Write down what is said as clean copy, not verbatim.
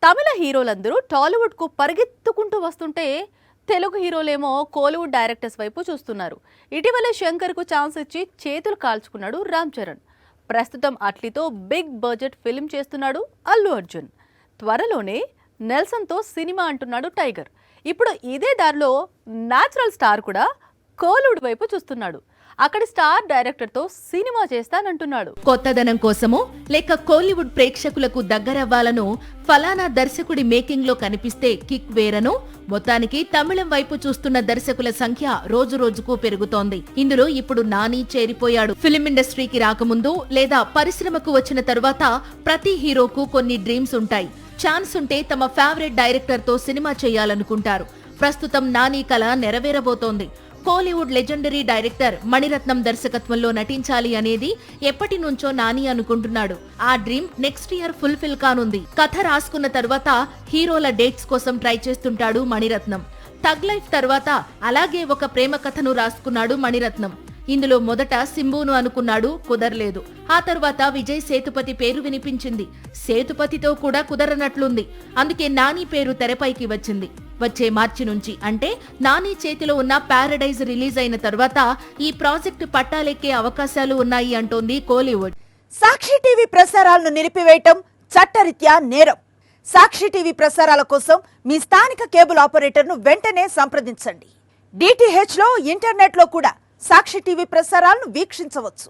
తమిళ హీరోలందరూ టాలీవుడ్ కు పరిగెత్తుకుంటూ వస్తుంటే తెలుగు హీరోలేమో కోలీవుడ్ డైరెక్టర్స్ వైపు చూస్తున్నారు. ఇటీవల శంకర్ కు ఛాన్స్ ఇచ్చి చేతులు కాల్చుకున్నాడు రామ్ చరణ్. ప్రస్తుతం అట్లీతో బిగ్ బడ్జెట్ ఫిల్మ్ చేస్తున్నాడు అల్లు అర్జున్. త్వరలోనే నెల్సన్ తో సినిమా అంటున్నాడు టైగర్. ఇప్పుడు ఇదే దారిలో న్యాచురల్ స్టార్ కూడా కోలీవుడ్ వైపు చూస్తున్నాడు. అక్కడి స్టార్ డైరెక్టర్ తో సినిమా చేస్తానంటున్నాడు. కొత్తదనం కోసమో లేక కోలీవుడ్ ప్రేక్షకులకు దగ్గరవ్వాలనో ఫలానా దర్శకుడి మేకింగ్ లో కనిపిస్తే కిక్ వేరనో మొత్తానికి తమిళం వైపు చూస్తున్న దర్శకుల సంఖ్య రోజు రోజుకు పెరుగుతోంది. ఇందులో ఇప్పుడు నాని చేరిపోయాడు. ఫిల్మ్ ఇండస్ట్రీకి రాకముందు లేదా పరిశ్రమకు వచ్చిన తరువాత ప్రతి హీరోకు కొన్ని డ్రీమ్స్ ఉంటాయి. ఛాన్స్ ఉంటే తమ ఫేవరెట్ డైరెక్టర్ తో సినిమా చేయాలనుకుంటారు. ప్రస్తుతం నాని కల నెరవేరబోతోంది. కోలీవుడ్ లెజెండరీ డైరెక్టర్ మణిరత్నం దర్శకత్వంలో నటించాలి అనేది ఎప్పటి నుంచో నాని అనుకుంటున్నాడు. ఆ డ్రీమ్ నెక్స్ట్ ఇయర్ ఫుల్ఫిల్ కానుంది. కథ రాసుకున్న తర్వాత హీరోల డేట్స్ కోసం ట్రై చేస్తుంటాడు మణిరత్నం. థగ్ లైఫ్ తర్వాత అలాగే ఒక ప్రేమ కథను రాసుకున్నాడు మణిరత్నం. ఇందులో మొదట సింబును అనుకున్నాడు, కుదరలేదు. ఆ తర్వాత విజయ్ సేతుపతి పేరు వినిపించింది. సేతుపతితో కూడా కుదరనట్లుంది. అందుకే నాని పేరు తెరపైకి వచ్చింది. వచ్చే మార్చి నుంచి అంటే నాని చేతిలో ఉన్న పారడైజ్ రిలీజ్ అయిన తర్వాత ఈ ప్రాజెక్టు పట్టాలెక్కే అవకాశాలు ఉన్నాయి అంటోంది కోలీవుడ్. సాక్షి టీవీ ప్రసారాలను నిలిపివేయటం చట్టరీత్యా నేరం. సాక్షి టీవీ ప్రసారాల కోసం మీ స్థానిక కేబుల్ ఆపరేటర్ను వెంటనే సంప్రదించండి. డిటిహెచ్ లో ఇంటర్నెట్ లో కూడా సాక్షి టీవీ ప్రసారాలను వీక్షించవచ్చు.